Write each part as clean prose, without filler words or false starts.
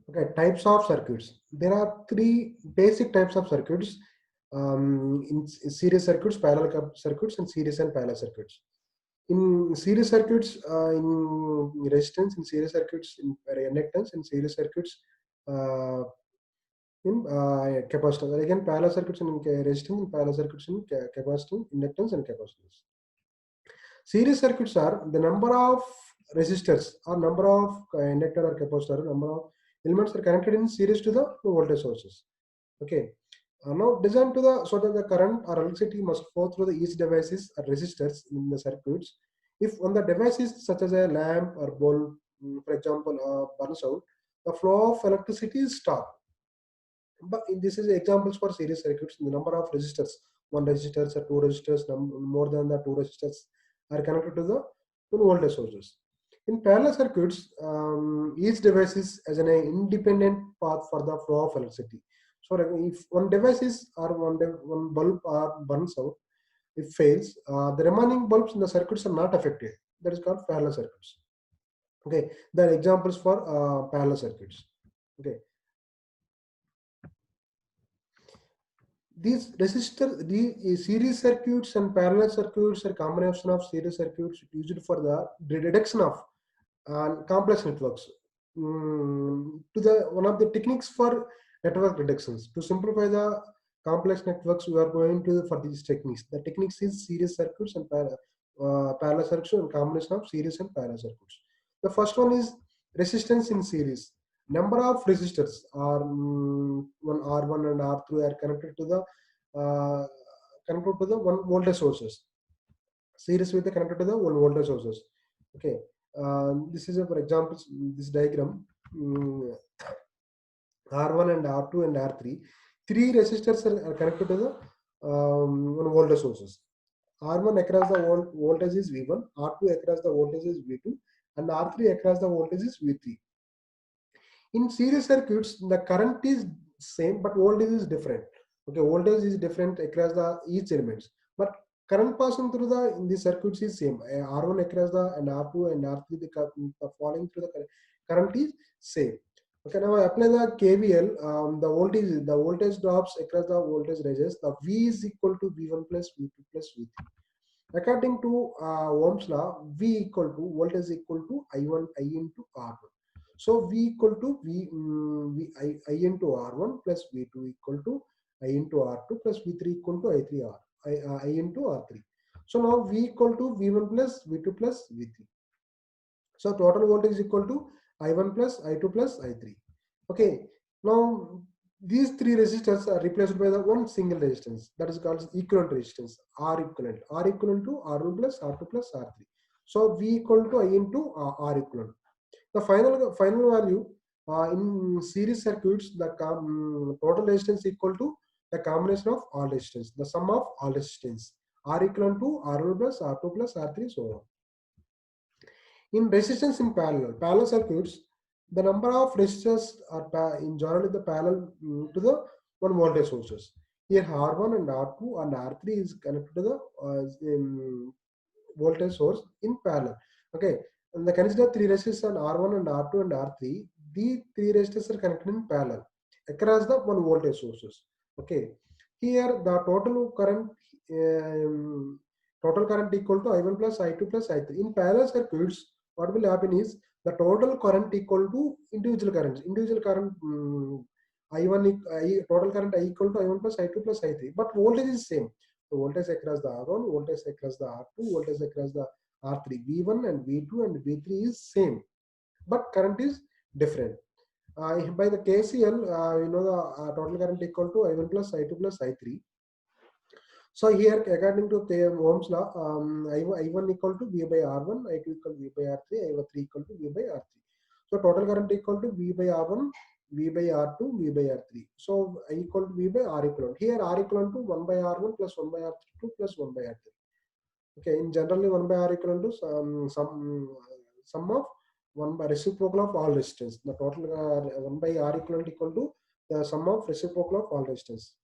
Okay, types of circuits. There are three basic types of circuits in series circuits, circuits, and series and parallel circuits. In series circuits, in resistance, in series circuits, in inductance, in series circuits, uh, in capacitance. Again, parallel circuits in resistance, in parallel circuits in capacitance, inductance, and capacitance. Series circuits are the number of resistors or number of inductor or capacitor, number of elements are connected in series to the voltage sources. Okay. Now designed to the so that the current or electricity must flow through the each devices or resistors in the circuits. If on the devices such as a lamp or bulb, for example, burns out, the flow of electricity is stopped. But this is examples for series circuits. The number of resistors, one resistors or two resistors, more than the two resistors are connected to the one voltage sources. In parallel circuits, each device is as an independent path for the flow of electricity. So if one device is or one bulb burns out, it fails, the remaining bulbs in the circuits are not affected. That is called parallel circuits. Okay, the examples for parallel circuits. Okay, these the series circuits and parallel circuits are combination of series circuits used for the reduction of complex networks. To the one of the techniques for network reductions to simplify the complex networks, we are going to for these techniques. The techniques is series circuits and parallel circuits and combination of series and parallel circuits. The first one is resistance in series. Number of resistors are one R1 and R3 are uh, connected to the one voltage sources. Series with the connected to the one voltage sources. Okay, this is a, for example, this diagram. R1 and R2 and R3, three resistors are connected to the one voltage sources. R1 across the voltage is V1, R2 across the voltage is V2, and R3 across the voltage is V3. In series circuits, the current is same, but voltage is different. Okay, voltage is different across the each elements, but current passing through the in the circuits is same. R1 across the and R2 and R3 the falling through the current is same. Okay, now I apply the KVL. The voltage drops across the voltage ranges. The V is equal to V1 plus V2 plus V3. According to Ohm's law, V equal to voltage equal to I1 I into R1. So V equal to I into R1 plus V2 equal to I into R2 plus V3 equal to I into R3. So now V equal to V1 plus V2 plus V3. So total voltage is equal to I1 plus I2 plus I3. Okay. Now these three resistors are replaced by the one single resistance that is called equivalent resistance, R equivalent. R equivalent to R1 plus R2 plus R3. So V equal to I into R equivalent. The final value in series circuits, the total resistance equal to the combination of all resistance, the sum of all resistance. R equivalent to R1 plus R2 plus R3, so on. In resistance in parallel circuits, the number of resistors are in generally the parallel to the one voltage sources. Here R1 and R2 and R3 is connected to the voltage source in parallel. Okay, and the consider three resistors on R1 and R2 and R3. The three resistors are connected in parallel across the one voltage sources. Okay, here the total current equal to I1 plus I2 plus I3. In parallel circuits, what will happen is the total current equal to individual currents. Individual current total current I equal to I1 plus I2 plus I3. But voltage is same. The voltage across the R1, voltage across the R2, voltage across the R3, V1 and V2 and V3 is same, but current is different. By the KCL, the total current equal to I1 plus I2 plus I3. So here, according to Ohm's law, I1 equal to V by R1, I2 equal to V by R3, I3 equal to V by R3. So total current equal to V by R1, V by R2, V by R3. So I equal to V by R equivalent. Here R equivalent to 1 by R1 plus 1 by R2 plus 1 by R3. Okay, in generally 1 by R equivalent to sum of 1 by reciprocal of all resistance. The total 1 by R equivalent equal to the sum of reciprocal of all resistance.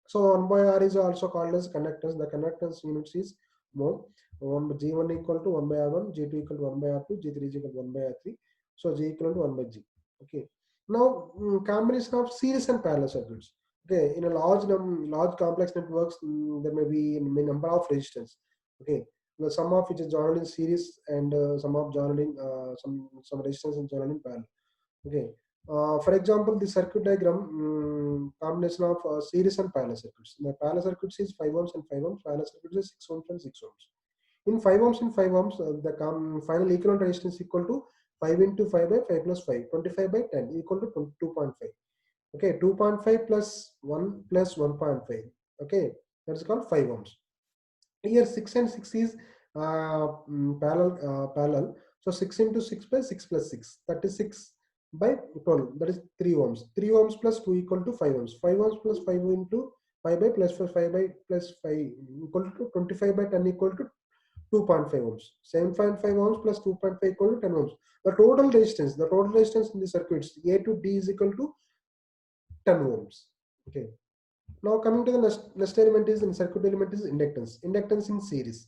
So 1 by R is also called as conductance. The conductance units is mho. G1 equal to 1 by R1, G2 equal to 1 by R2, G3 is equal to 1 by R3. So G equal to 1 by G. Okay. Now, combination of series and parallel circuits. Okay, in a large complex networks, there may be a number of resistors. Okay, the sum of which is joined in series and sum of joined in some resistance and joined in parallel. Okay. For example, the circuit diagram combination of series and parallel circuits. The parallel circuits is 5 ohms and 5 ohms. Parallel circuits is 6 ohms and 6 ohms. In 5 ohms and 5 ohms, the final equivalent resistance equal to 5 into 5 by 5 plus 5, 25 by 10 equal to 2.5. Okay, 2.5 plus 1 plus 1.5. Okay, that's called 5 ohms. Here 6 and 6 is parallel. So 6 into 6 by 6 plus 6, 36 by 12, that is 3 ohms. 3 ohms plus 2 equal to 5 ohms. 5 ohms plus 5 into 5 by plus 5 by plus 5 equal to 25 by 10 equal to 2.5 ohms. 7.5 ohms plus 2.5 equal to 10 ohms. The total resistance in the circuits A to D is equal to 10 ohms. Okay. Now coming to the next element is in circuit element is inductance. Inductance in series.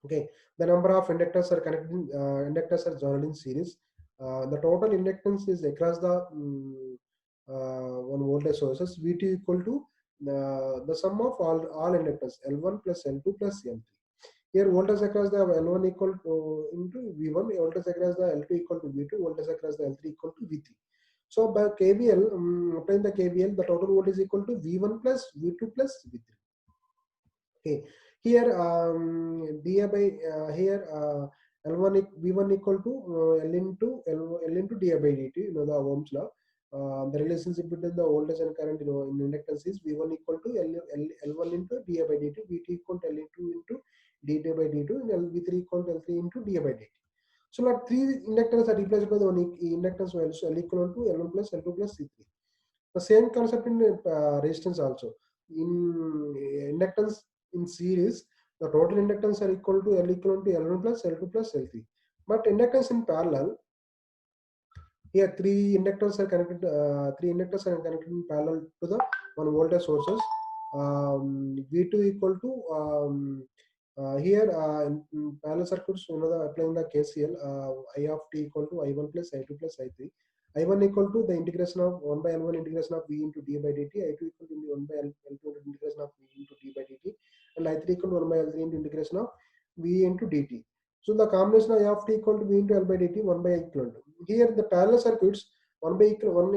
Okay, the number of inductors are connected. Inductors are joined in series. The total inductance is across the one voltage sources. VT equal to the sum of all inductors L1 plus L2 plus L3. Here voltage across the L1 equal to into V1, voltage across the L2 equal to V2, voltage across the L3 equal to V3. So by KVL, applying the KVL, the total voltage is equal to V1 plus V2 plus V3. Okay, here dA by here L1 V1 equal to L into dA by dt. You know the Ohm's law. The relationship between the voltage and current, you know, in inductance is V1 equal to L1 into dA by dt, V2 equal to L2 into dA by dt, and V3 equal to L3 into dA by dt. So like three inductors are replaced by the one inductance value, so L equal to L1 plus L2 plus C3. The same concept in resistance also. In inductance in series, the total inductance are equal to L equal to L1 plus L2 plus L3. But inductance in parallel, here three inductors are connected in parallel to the one voltage sources. V2 equal to here in parallel circuits, you know, applying the KCL, I of t equal to I1 plus I2 plus I3. I1 equal to the integration of 1 by L1 integration of V into d by dt. I2 equal to 1 by L2 integration of V into d by dt. And I3 equal to 1 by L3 into integration of V into dt. So the combination of I of t equal to V into L by dt, 1 by equivalent. Here the parallel circuits, 1 by one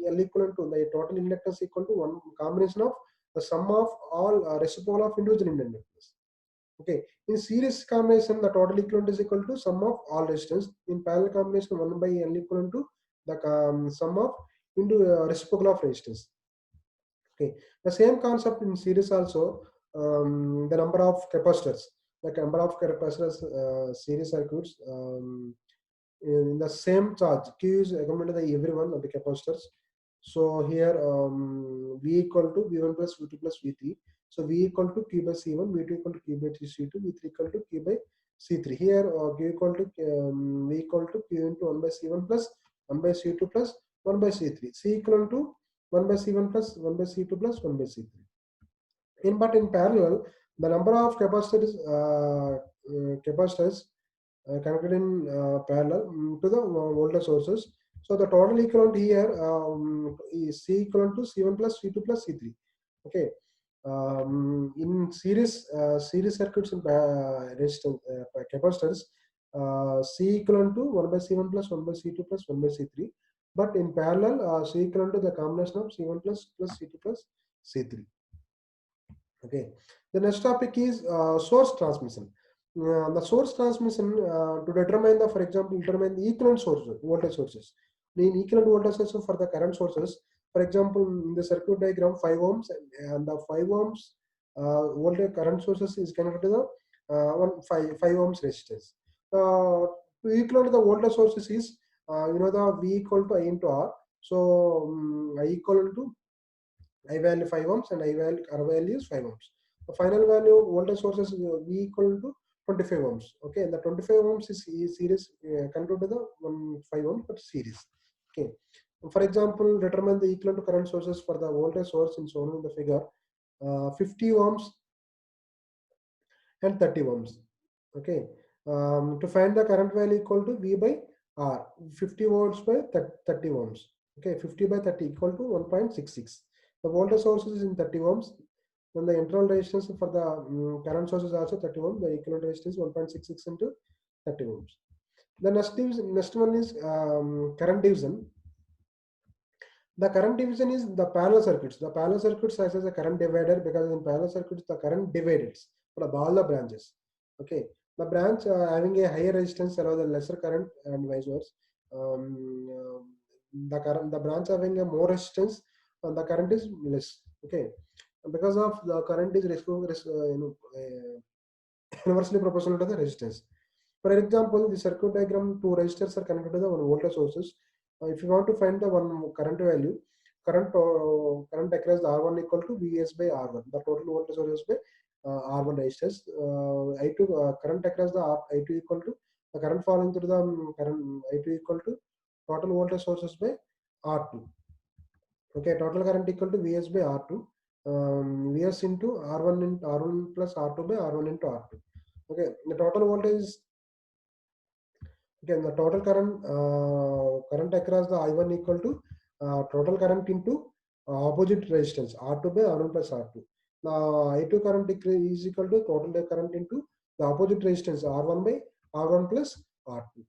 L equivalent to the total inductance equal to one combination of the sum of all reciprocal of individual inductors. Okay, in series combination, the total equivalent is equal to sum of all resistance. In parallel combination, 1 by L equivalent to the sum of into reciprocal of resistance. Okay, the same concept in series also. The number of capacitors, the number of capacitors series circuits in the same charge. Q is equivalent to the everyone of the capacitors. So here V equal to V1 plus V2 plus V3. So V equal to Q by C1, V2 equal to Q by C2, V3 equal to Q by C3. Here Q equal to V equal to Q into 1 by C1 plus 1 by C2 plus 1 by C3. C equal to 1 by C1 plus 1 by C2 plus 1 by C3. But in parallel, the number of capacitors connected in parallel to the voltage sources. So the total equivalent here is C equivalent to C1 plus C2 plus C3. Okay. In series circuits and resistance capacitors, C equivalent to 1 by C1 plus 1 by C2 plus 1 by C3. But in parallel, C equivalent to the combination of C1 plus C2 plus C3. Okay. The next topic is source transmission. The source transmission to determine the, for example, determine the equivalent sources, voltage sources. The equivalent voltage sources for the current sources. For example, in the circuit diagram, 5 ohms and the 5 ohms voltage current sources is connected to the 5 ohms resistance. To equivalent the voltage sources is you know the V equal to I into R. So I equal to I value 5 ohms and R value is 5 ohms. The final value voltage sources V equal to 25 ohms. Okay, the 25 ohms is series controlled to the 5 ohms but series. Okay, for example, determine the equivalent to current sources for the voltage source in shown in the figure. 50 ohms and 30 ohms. Okay, to find the current value equal to V by R, 50 volts by 30 ohms. Okay, 50 by 30 equal to 1.66. The voltage source is in 30 ohms. Then the internal resistance for the current source is also 30 ohms. The equivalent resistance 1.66 into 30 ohms. The next one is current division. The current division is the parallel circuits. The parallel circuits acts as a current divider because in parallel circuits the current divides for all the branches. Okay, the branch having a higher resistance allows a lesser current and vice versa. The branch having a more resistance, the current is less. Okay, because of the current is inversely proportional to the resistance. For example, the circuit diagram, two resistors are connected to the one voltage sources. If you want to find the one current value, current across the R1 equal to Vs by R1. The total voltage source by R1 resistors. I2 current across the I2 equal to the current falling through the current I2 equal to total voltage sources by R2. Okay, total current equal to Vs by R2. Vs into R1 into R1 plus R2 by R1 into R2. Okay, the total voltage is again the total current across the I1 equal to total current into opposite resistance R2 by R1 plus R2. The I2 current is equal to total current into the opposite resistance R1 by R1 plus R2.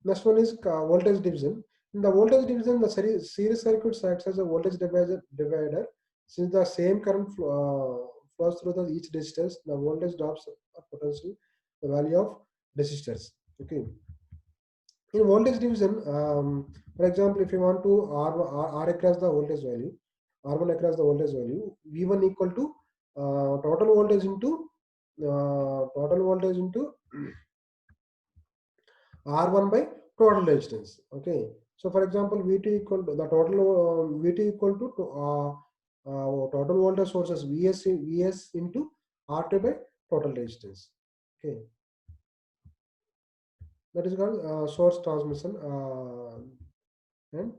Next one is voltage division. In the voltage division, the series circuit acts as a voltage divider. Since the same current flows through each resistors, the voltage drops potential the value of resistors. Okay. In voltage division, for example, if you want to R across the voltage value, R1 across the voltage value, V1 equal to total voltage into R1 by total resistance. Okay. So for example, V2 equal to the total V2 equal to total voltage sources Vs into R2 by total resistance. Okay. That is called source transmission and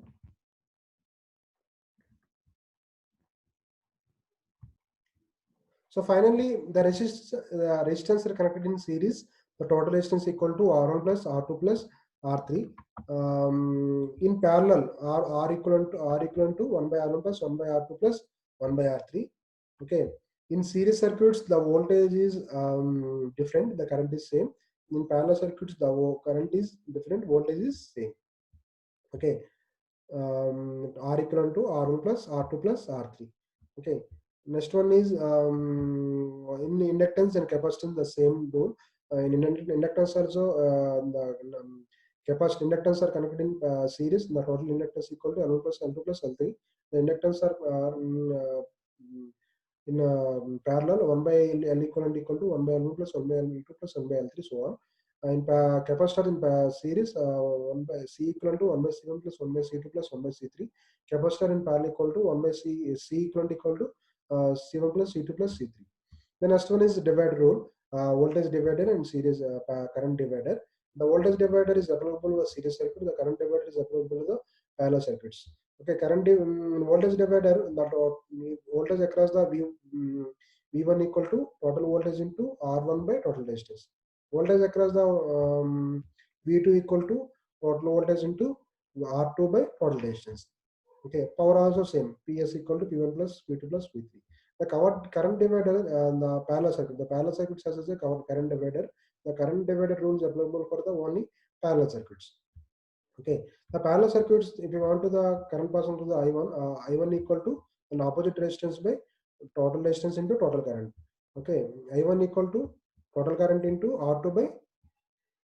so finally, the resistance are connected in series. The total resistance equal to R1 plus R2 plus R3. In parallel, R equivalent to 1 by R1 plus 1 by R2 plus 1 by R3. Okay. In series circuits, the voltage is different. The current is same. In parallel circuits, the current is different. Voltage is same. Okay. R equivalent to R1 plus R2 plus R3. Okay. Next one is in inductance and capacitance the same rule. In inductance also the capacitor inductance are connected in series. The total inductance equal to L1 plus L2 plus L3. The inductance are in parallel 1 by L equivalent equal to 1 by L1 plus 1 by L2 plus 1 by L3 so on. In capacitor in series 1 by C equivalent to 1 by C1 plus 1 by C2 plus 1 by C3. Capacitor in parallel equal to 1 by C equivalent equal to C1 plus C2 plus C3. The next one is divider rule, voltage divider and series current divider. The voltage divider is applicable to the series circuit. The current divider is applicable to the parallel circuits. Okay, voltage divider, that voltage across the V1 equal to total voltage into R1 by total resistance. Voltage across the V2 equal to total voltage into R2 by total resistance. Okay, power also same. PS equal to P1 plus P2 plus P3. The current divider and the parallel circuit. The parallel circuit has a current divider. The current divider rule is applicable for the only parallel circuits. Okay, the parallel circuits. If you want to the current passing to the I1 equal to an opposite resistance by total resistance into total current. Okay, I1 equal to total current into R2 by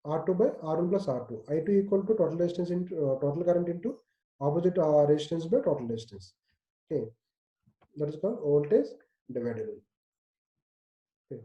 R1 plus R2. I2 equal to total resistance into total current into opposite resistance by total resistance. Okay, that is called voltage divider. Okay.